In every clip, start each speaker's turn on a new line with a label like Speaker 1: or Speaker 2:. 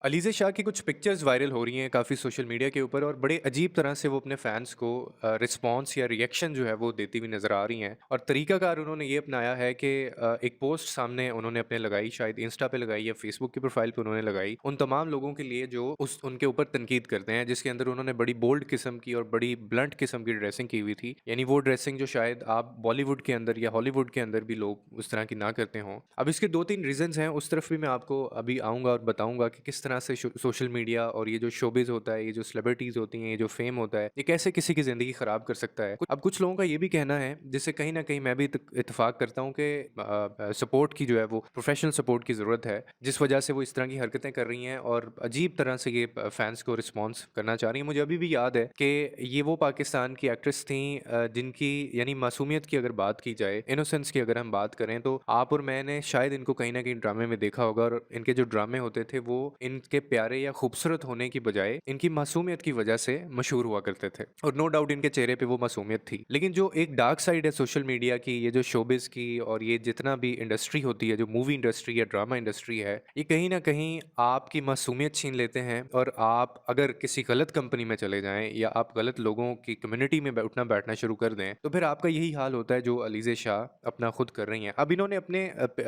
Speaker 1: अलीज़ा शाह की कुछ pictures viral हो रही हैं काफ़ी सोशल मीडिया के ऊपर और बड़े अजीब तरह से वो अपने फैंस को रिस्पॉन्स या रिएक्शन जो है वो देती हुई नज़र आ रही हैं। और तरीकाकार उन्होंने ये अपनाया है कि एक पोस्ट सामने उन्होंने अपने लगाई, शायद इंस्टा पे लगाई या फेसबुक की प्रोफाइल पे उन्होंने लगाई, उन तमाम लोगों के लिए जो उस उनके ऊपर तनकीद करते हैं, जिसके अंदर उन्होंने बड़ी बोल्ड किस्म की और बड़ी ब्लंट किस्म की ड्रेसिंग की हुई थी। यानी वो ड्रेसिंग जो शायद आप बॉलीवुड के अंदर या हॉलीवुड के अंदर भी लोग उस तरह की ना करते हों। अब इसके 2-3 रीज़न्स हैं, उस तरफ भी मैं आपको अभी आऊँगा और बताऊँगा कि किस तरह से सोशल मीडिया और ये जो शोबिज़ होता है, ये जो सेलिब्रिटीज़ होती हैं, ये जो फ़ेम होता है, ये कैसे किसी की ज़िंदगी ख़राब कर सकता है। अब कुछ लोगों का ये भी कहना है, जिससे कहीं न कहीं मैं भी इत्तेफ़ाक करता हूँ कि सपोर्ट की जो है वो प्रोफ़ेशनल सपोर्ट की ज़रूरत है, जिस वजह से वो इस तरह की हरकतें कर रही हैं और अजीब तरह से ये फैन्स को रिस्पॉन्स करना चाह रही हैं। मुझे अभी भी याद है कि ये वो पाकिस्तान की एक्ट्रेस थीं जिनकी यानी मासूमियत की अगर बात की जाए, इनोसेंस की अगर हम बात करें, तो आप और मैंने शायद इनको कहीं न कहीं ड्रामे में देखा होगा और इनके जो ड्रामे होते थे वो इनके प्यारे या खूबसूरत होने की बजाय इनकी मासूमियत की वजह से मशहूर हुआ करते थे। और नो डाउट इनके चेहरे पे वो मासूमियत थी। लेकिन जो एक डार्क साइड है सोशल मीडिया की, ये जो शोबिज़ की और ये जितना भी इंडस्ट्री होती है, जो मूवी इंडस्ट्री या ड्रामा इंडस्ट्री है, ये कहीं न कहीं आपकी मासूमियत छीन लेते हैं और आप अगर किसी गलत कंपनी में चले जाएँ या आप गलत लोगों की कम्युनिटी में उठना बैठना शुरू कर दें, तो फिर आपका यही हाल होता है जो अलीज़ा शाह अपना खुद कर रही हैं। अब इन्होंने अपने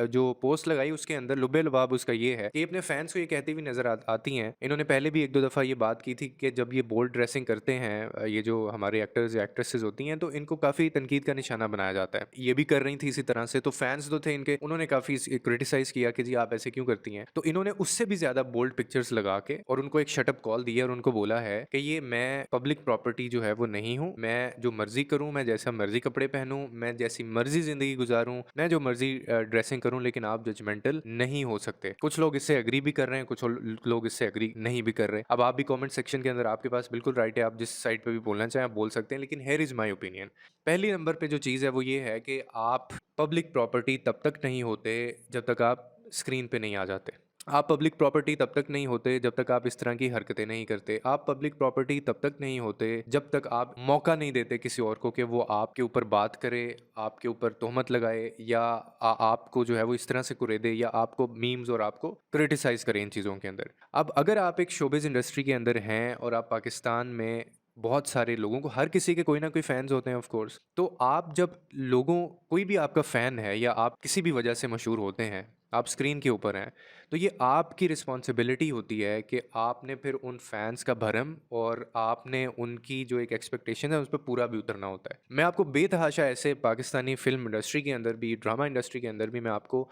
Speaker 1: जो पोस्ट लगाई उसके अंदर लुबे-लुबाब उसका ये है कि ये अपने फैन्स को ये कहती हुई नज़र आती हैं। इन्होंने पहले भी 1-2 दफ़ा ये बात की थी कि जब ये बोल्ड ड्रेसिंग करते हैं ये जो हमारे एक्टर्स या एक्ट्रेसेस होती हैं, तो इनको काफ़ी तनकीद का निशाना बनाया जाता है। ये भी कर रही थी इसी तरह से, तो फैन्स जो थे इनके, उन्होंने काफ़ी क्रिटिसाइज़ किया कि जी आप ऐसे क्यों करती हैं? तो इन्होंने उससे भी ज़्यादा बोल्ड पिक्चर्स लगा के और उनको एक शट अप कॉल दी है और उनको बोला है कि ये मैं पब्लिक प्रॉपर्टी जो है वो नहीं हूँ। मैं जो मर्ज़ी करूँ, मैं जैसा मर्ज़ी कपड़े पहनूँ, मैं जैसी मर्ज़ी ज़िंदगी गुज़ारूँ, मैं जो मर्ज़ी ड्रेसिंग करूँ, लेकिन आप जजमेंटल नहीं हो सकते। कुछ लोग इससे एग्री भी कर रहे हैं, कुछ लोग इससे एग्री नहीं भी कर रहे। अब आप भी कमेंट सेक्शन के अंदर आपके पास बिल्कुल राइट है, आप जिस साइड पे भी बोलना चाहें आप बोल सकते हैं, लेकिन हियर इज़ माय ओपिनियन। पहली नंबर पे जो चीज़ है वो ये है कि आप पब्लिक प्रॉपर्टी तब तक नहीं होते जब तक आप स्क्रीन पे नहीं आ जाते। आप पब्लिक प्रॉपर्टी तब तक नहीं होते जब तक आप इस तरह की हरकतें नहीं करते। आप पब्लिक प्रॉपर्टी तब तक नहीं होते जब तक आप मौका नहीं देते किसी और को कि वो आपके ऊपर बात करे, आपके ऊपर तोहमत लगाए या आपको जो है वो इस तरह से कुरेदे या आपको मीम्स और आपको क्रिटिसाइज़ करे इन चीज़ों के अंदर। अब अगर आप एक शोबिज़ इंडस्ट्री के अंदर हैं और आप पाकिस्तान में बहुत सारे लोगों को, हर किसी के कोई ना कोई फैन्स होते हैं ऑफ कोर्स, तो आप जब लोगों, कोई भी आपका फ़ैन है या आप किसी भी वजह से मशहूर होते हैं, आप स्क्रीन के ऊपर हैं, तो ये आपकी रिस्पॉन्सिबिलिटी होती है कि आपने फिर उन फैंस का भरम और आपने उनकी जो एक एक्सपेक्टेशन है उस पे पूरा भी उतरना होता है। मैं आपको बेतहाशा ऐसे पाकिस्तानी फ़िल्म इंडस्ट्री के अंदर भी, ड्रामा इंडस्ट्री के अंदर भी मैं आपको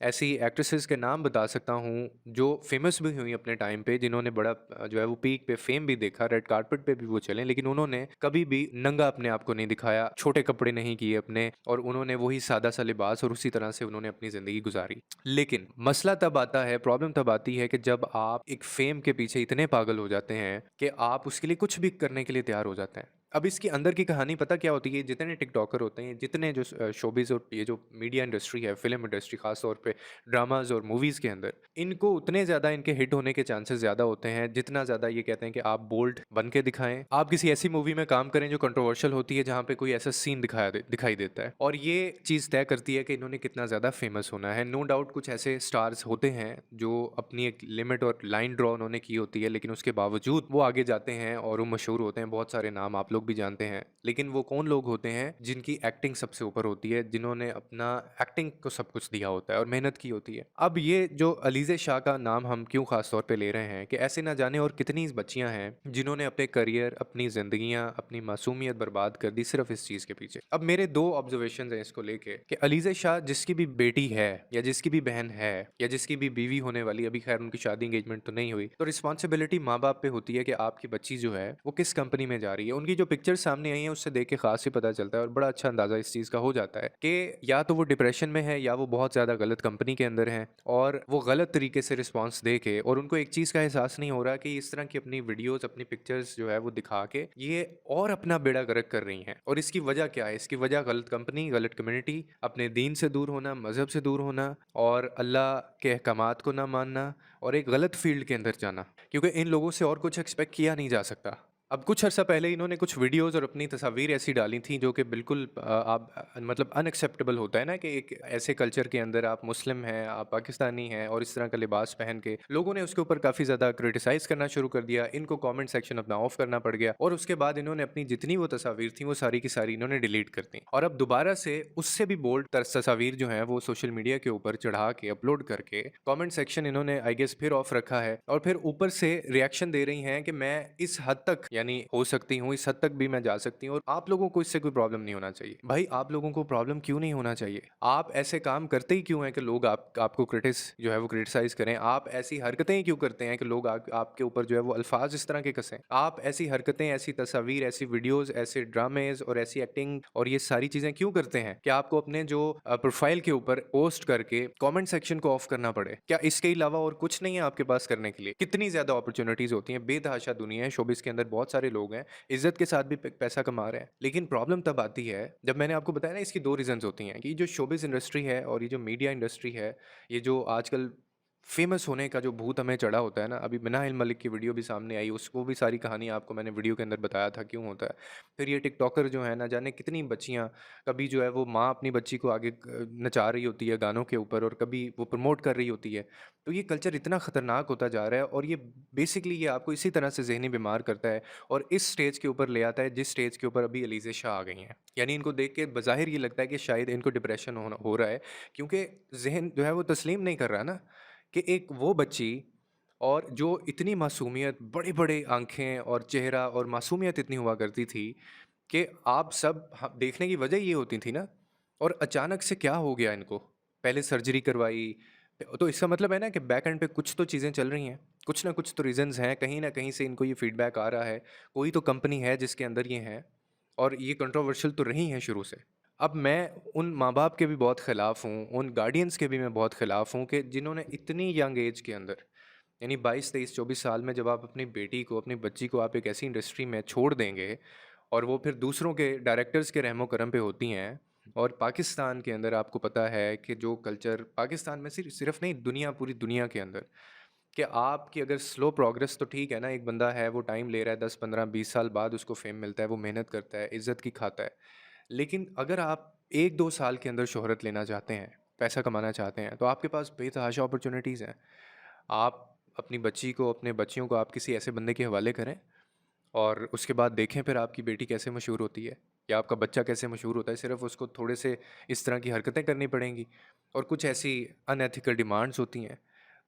Speaker 1: ऐसी एक्ट्रेसेस के नाम बता सकता हूँ जो फ़ेमस भी हुई अपने टाइम पे, जिन्होंने बड़ा जो है वो पीक पे फ़ेम भी देखा, रेड कार्पेट पे भी वो चले, लेकिन उन्होंने कभी भी नंगा अपने आप को नहीं दिखाया, छोटे कपड़े नहीं किए अपने और उन्होंने वही सादा-सा लिबास और उसी तरह से उन्होंने अपनी ज़िंदगी गुज़ारी। लेकिन मसला तब आता है, प्रॉब्लम तब आती है कि जब आप एक फ़ेम के पीछे इतने पागल हो जाते हैं कि आप उसके लिए कुछ भी करने के लिए तैयार हो जाते हैं। अब इसके अंदर की कहानी पता क्या होती है? जितने टिकटॉकर होते हैं, जितने जो शोबिज़ और ये जो मीडिया इंडस्ट्री है, फ़िल्म इंडस्ट्री ख़ास तौर पे ड्रामाज़ और मूवीज़ के अंदर, इनको उतने ज़्यादा इनके हिट होने के चांसेस ज़्यादा होते हैं, जितना ज़्यादा ये कहते हैं कि आप बोल्ड बन के दिखाएँ। आप किसी ऐसी मूवी में काम करें जो कंट्रोवर्शियल होती है, जहाँ पे कोई ऐसा सीन दिखाई देता है और ये चीज़ तय करती है कि इन्होंने कितना ज़्यादा फ़ेमस होना है। नो डाउट कुछ ऐसे स्टार्स होते हैं, जो अपनी एक लिमिट और लाइन ड्रॉ उन्होंने की होती है, लेकिन उसके बावजूद वो आगे जाते हैं और वो मशहूर होते हैं। बहुत सारे नाम आप लोग भी जानते हैं। लेकिन वो कौन लोग होते हैं, जिनकी एक्टिंग सबसे ऊपर होती है, जिन्होंने अपना एक्टिंग को सब कुछ दिया होता है और मेहनत की होती है। अब ये जो अलीज़ा शाह का नाम हम क्यों ख़ास तौर पे ले रहे हैं कि ऐसे ना जाने और कितनी बच्चियाँ हैं, जिन्होंने अपने करियर, अपनी ज़िंदगियाँ, अपनी मासूमियत बर्बाद कर दी सिर्फ़ इस चीज़ के पीछे। अब मेरे 2 ऑब्ज़र्वेशंस हैं इसको लेके कि अलीज़ा शाह जिसकी भी बेटी है या जिसकी भी बहन है या जिसकी भी बीवी होने वाली, अभी ख़ैर उनकी शादी एंगेजमेंट तो नहीं हुई, तो रिस्पॉन्सिबिलिटी माँ-बाप पे होती है कि आपकी बच्ची जो है, वो किस कंपनी में जा रही है। उनकी जो पिक्चर्स सामने आई हैं, उससे देख के ख़ास ही पता चलता है और बड़ा अच्छा अंदाज़ा इस चीज़ का हो जाता है कि या तो वो डिप्रेशन में है या वो बहुत ज़्यादा गलत कंपनी के अंदर हैं और वो गलत तरीके से रिस्पॉन्स दे के, और उनको एक चीज़ का एहसास नहीं हो रहा कि इस तरह की अपनी वीडियोज़, अपनी पिक्चर्स जो है वो दिखा के ये और अपना बेड़ा गर्क कर रही हैं। और इसकी वजह क्या है? इसकी वजह गलत कंपनी, गलत कम्युनिटी, अपने दीन से दूर होना, मज़हब से दूर होना और अल्लाह के अहकामात को ना मानना और एक गलत फ़ील्ड के अंदर जाना। क्योंकि इन लोगों से और कुछ एक्सपेक्ट किया नहीं जा सकता। अब कुछ अर्सा पहले इन्होंने कुछ वीडियोज़ और अपनी तस्वीर ऐसी डाली थी जो कि बिल्कुल मतलब अनएक्सेप्टेबल होता है ना, कि एक ऐसे कल्चर के अंदर आप मुस्लिम हैं, आप पाकिस्तानी हैं और इस तरह का लिबास पहन के लोगों ने उसके ऊपर काफ़ी ज़्यादा क्रिटिसाइज़ करना शुरू कर दिया। इनको कमेंट सेक्शन अपना ऑफ करना पड़ गया और उसके बाद इन्होंने अपनी जितनी वो तस्वीर थी वो सारी की सारी इन्होंने डिलीट कर दी और अब दोबारा से उससे भी बोल्ड तस्वीर जो है वो सोशल मीडिया के ऊपर चढ़ा के अपलोड करके कमेंट सेक्शन इन्होंने आई गेस फिर ऑफ रखा है और फिर ऊपर से रिएक्शन दे रही हैं कि मैं इस हद तक यानी हो सकती हूँ, इस हद तक भी मैं जा सकती हूँ और आप लोगों को इससे कोई प्रॉब्लम नहीं होना चाहिए। भाई आप लोगों को प्रॉब्लम क्यों नहीं होना चाहिए? आप ऐसे काम करते ही क्यों हैं कि लोग आपको जो है वो क्रिटिसाइज करें? आप ऐसी हरकतें ही क्यों करते हैं कि लोग आपके ऊपर जो है वो अल्फाज इस तरह के कसें? आप ऐसी हरकतें, ऐसी तस्वीर, ऐसी वीडियोस, ऐसे ड्रामेज और ऐसी एक्टिंग और ये सारी चीजें क्यों करते हैं कि आपको अपने जो प्रोफाइल के ऊपर पोस्ट करके कमेंट सेक्शन को ऑफ करना पड़े? क्या इसके अलावा और कुछ नहीं है आपके पास करने के लिए? कितनी ज्यादा अपॉर्चुनिटीज होती हैं, बेतहाशा दुनिया है, शोबिस के अंदर बहुत सारे लोग हैं, इज्जत के साथ भी पैसा कमा रहे हैं। लेकिन प्रॉब्लम तब आती है जब मैंने आपको बताया ना, इसकी दो रीजंस होती हैं कि जो शोबिस इंडस्ट्री है और ये जो मीडिया इंडस्ट्री है, ये जो आजकल फेमस होने का जो भूत हमें चढ़ा होता है ना, अभी मिनाहिल मलिक की वीडियो भी सामने आई, उसको भी सारी कहानी आपको मैंने वीडियो के अंदर बताया था क्यों होता है। फिर ये टिकटॉकर जो है ना, जाने कितनी बच्चियां, कभी जो है वो माँ अपनी बच्ची को आगे नचा रही होती है गानों के ऊपर और कभी वो प्रमोट कर रही होती है। तो ये कल्चर इतना ख़तरनाक होता जा रहा है और ये बेसिकली ये आपको इसी तरह से जहनी बीमार करता है और इस स्टेज के ऊपर ले आता है जिस स्टेज के ऊपर अभी अलीज़ा शाह आ गई हैं। यानी इनको देख के बज़ाहिर ये लगता है कि शायद इनको डिप्रेशन हो रहा है, क्योंकि ज़हन जो है वो तस्लीम नहीं कर रहा ना कि एक वो बच्ची और जो इतनी मासूमियत, बड़े-बड़े आँखें और चेहरा और मासूमियत इतनी हुआ करती थी कि आप सब देखने की वजह ये होती थी ना, और अचानक से क्या हो गया इनको? पहले सर्जरी करवाई, तो इसका मतलब है ना कि बैक एंड पे कुछ तो चीज़ें चल रही हैं, कुछ ना कुछ तो रीज़न्स हैं, कहीं न कहीं से इनको ये फीडबैक आ रहा है, कोई तो कंपनी है जिसके अंदर ये हैं और ये कंट्रोवर्शियल तो रही हैं शुरू से। अब मैं उन माँ-बाप के भी बहुत ख़िलाफ़ हूँ, उन गार्डियंस के भी मैं बहुत ख़िलाफ़ हूँ कि जिन्होंने इतनी यंग एज के अंदर, यानी 22, 23, 24 साल में जब आप अपनी बेटी को, अपनी बच्ची को आप एक ऐसी इंडस्ट्री में छोड़ देंगे और वो फिर दूसरों के डायरेक्टर्स के रहमो करम पे होती हैं। और पाकिस्तान के अंदर आपको पता है कि जो कल्चर पाकिस्तान में सिर्फ नहीं, दुनिया, पूरी दुनिया के अंदर, कि आपकी अगर स्लो प्रोग्रेस तो ठीक है ना, एक बंदा है वो टाइम ले रहा है, 10, 15, 20 साल बाद उसको फेम मिलता है, वो मेहनत करता है, इज्जत की खाता है। लेकिन अगर आप 1-2 साल के अंदर शोहरत लेना चाहते हैं, पैसा कमाना चाहते हैं, तो आपके पास बेतहाशा अपॉर्चुनिटीज़ हैं। आप अपनी बच्ची को, अपने बच्चियों को आप किसी ऐसे बंदे के हवाले करें और उसके बाद देखें फिर आपकी बेटी कैसे मशहूर होती है या आपका बच्चा कैसे मशहूर होता है। सिर्फ़ उसको थोड़े से इस तरह की हरकतें करनी पड़ेंगी और कुछ ऐसी अनएथिकल डिमांड्स होती हैं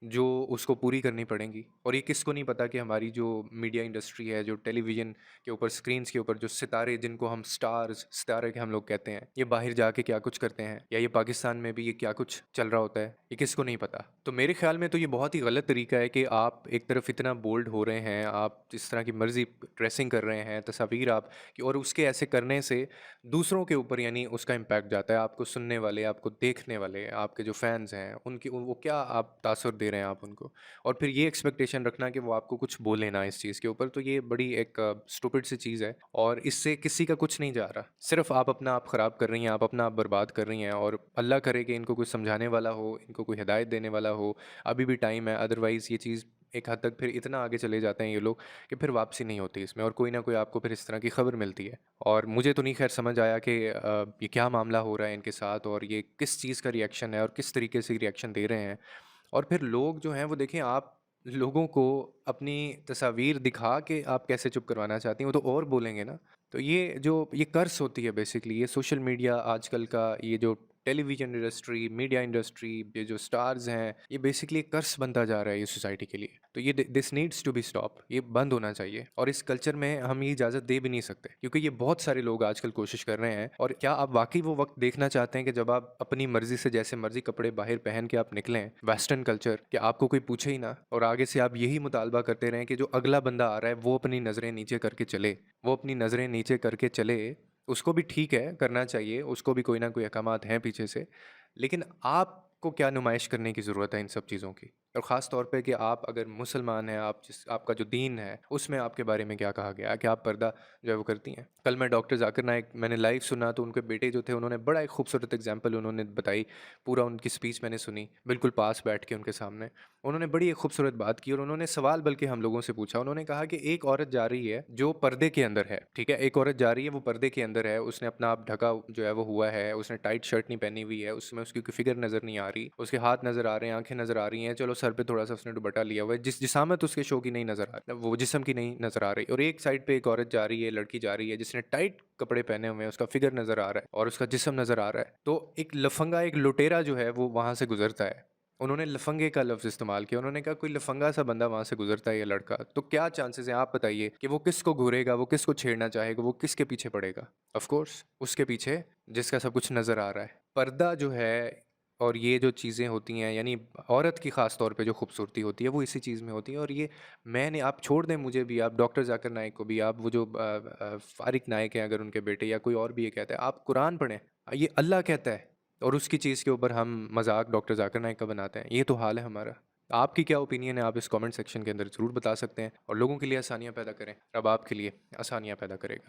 Speaker 1: जो उसको पूरी करनी पड़ेंगी। और ये किसको नहीं पता कि हमारी जो मीडिया इंडस्ट्री है, जो टेलीविज़न के ऊपर, स्क्रीन्स के ऊपर जो सितारे, जिनको हम स्टार्स, सितारे के हम लोग कहते हैं, ये बाहर जाके क्या कुछ करते हैं, या ये पाकिस्तान में भी ये क्या कुछ चल रहा होता है, ये किसको नहीं पता। तो मेरे ख्याल में तो ये बहुत ही गलत तरीका है कि आप एक तरफ इतना बोल्ड हो रहे हैं, आप जिस तरह की मर्ज़ी ड्रेसिंग कर रहे हैं, तस्वीर आप कि, और उसके ऐसे करने से दूसरों के ऊपर यानी उसका इम्पैक्ट जाता है। आपको सुनने वाले, आपको देखने वाले, आपके जो फैन्स हैं, उनकी वो क्या आप तासुर दे रहे हैं आप उनको, और फिर ये एक्सपेक्टेशन रखना कि वो आपको कुछ बोले ना इस चीज़ के ऊपर, तो ये बड़ी एक स्टूपिड सी चीज़ है और इससे किसी का कुछ नहीं जा रहा। सिर्फ़ आप अपना आप ख़राब कर रही हैं, आप अपना आप बर्बाद कर रही हैं और अल्लाह करे कि इनको कुछ समझाने वाला हो, इनको कोई हिदायत देने वाला हो, अभी भी टाइम है। अदरवाइज़ ये चीज़ एक हद तक फिर इतना आगे चले जाते हैं ये लोग कि फिर वापसी नहीं होती इसमें, और कोई ना कोई आपको फिर इस तरह की खबर मिलती है। और मुझे तो नहीं खैर समझ आया कि ये क्या मामला हो रहा है इनके साथ और ये किस चीज़ का रिएक्शन है और किस तरीके से रिएक्शन दे रहे हैं। और फिर लोग जो हैं वो देखें, आप लोगों को अपनी तस्वीर दिखा के आप कैसे चुप करवाना चाहती हैं, वो तो और बोलेंगे ना। तो ये कर्स होती है बेसिकली, ये सोशल मीडिया आजकल का, ये जो टेलीविज़न इंडस्ट्री, मीडिया इंडस्ट्री, ये जो स्टार्स हैं, ये बेसिकली एक कर्स बनता जा रहा है ये सोसाइटी के लिए। तो ये this needs to be stop, ये बंद होना चाहिए और इस कल्चर में हम ये इजाज़त दे भी नहीं सकते, क्योंकि ये बहुत सारे लोग आजकल कोशिश कर रहे हैं। और क्या आप वाक़ई वो वक़्त देखना चाहते हैं कि जब आप अपनी मर्ज़ी से जैसे मर्ज़ी कपड़े बाहर पहन के आप निकलें, वेस्टर्न कल्चर, कि आपको कोई पूछे ही ना और आगे से आप यही मुतालबा करते रहें कि जो अगला बंदा आ रहा है वो अपनी नज़रें नीचे करके चले, वो अपनी नज़रें नीचे करके चले। उसको भी ठीक है, करना चाहिए, उसको भी कोई ना कोई अहकामात हैं पीछे से। लेकिन आपको क्या नुमाइश करने की ज़रूरत है इन सब चीज़ों की? और ख़ास तौर पे कि आप अगर मुसलमान हैं, आप जिस आपका जो दीन है, उसमें आपके बारे में क्या कहा गया है कि आप पर्दा जो है वो करती हैं। कल मैं डॉक्टर ज़ाकिर नाइक मैंने लाइव सुना, तो उनके बेटे जो थे उन्होंने बड़ा एक खूबसूरत एग्ज़ाम्पल उन्होंने बताई। पूरा उनकी स्पीच मैंने सुनी, बिल्कुल पास बैठ के उनके सामने। उन्होंने बड़ी एक खूबसूरत बात की और उन्होंने सवाल बल्कि हम लोगों से पूछा। उन्होंने कहा कि एक औरत जा रही है जो पर्दे के अंदर है, ठीक है? एक औरत जा रही है, वो पर्दे के अंदर है, उसने अपना आप ढका जो है वो हुआ है, उसने टाइट शर्ट नहीं पहनी हुई है, उसमें उसकी कोई फ़िगर नज़र नहीं आ रही, उसके हाथ नज़र आ रहे हैं, आँखें नज़र आ रही हैं, चलो सर पे थोड़ा-सा उसने दुपट्टा लिया हुआ है, जिसामत उसके शो की नहीं नज़र आ वो जिस्म की नहीं नज़र आ रही। और एक साइड पे एक औरत जा रही है, लड़की जा रही है जिसने टाइट कपड़े पहने हुए हैं, उसका फ़िगर नज़र आ रहा है और उसका जिस्म नज़र आ रहा है। तो एक लफंगा, एक लुटेरा जो है वो वहाँ से गुज़रता है। उन्होंने लफंगे का लफ्ज़ इस्तेमाल किया। उन्होंने कहा कोई लफंगा सा बंदा वहाँ से गुज़रता है या लड़का, तो क्या चांसेस हैं आप बताइए कि वो किसको घूरेगा, वो किसको छेड़ना चाहेगा, वो किसके पीछे पड़ेगा? ऑफ़ कोर्स उसके पीछे जिसका सब कुछ नज़र आ रहा है। पर्दा जो है और ये जो चीज़ें होती हैं, यानी औरत की ख़ास तौर पे जो खूबसूरती होती है वो इसी चीज़ में होती है। और ये मैंने आप छोड़ दें मुझे भी, आप डॉक्टर ज़ाकिर नाइक को भी, आप वो जो फ़ारिक नाइक हैं अगर उनके बेटे या कोई और भी ये कहता है, आप कुरान पढ़ें। ये अल्लाह कहता है और उसकी चीज़ के ऊपर हम मज़ाक डॉक्टर ज़ाकिर नाइक का बनाते हैं। ये तो हाल है हमारा। आपकी क्या ओपिनियन है? आप इस कमेंट सेक्शन के अंदर ज़रूर बता सकते हैं और लोगों के लिए आसानियाँ पैदा करें। अब आपके लिए आसानियाँ पैदा करेगा।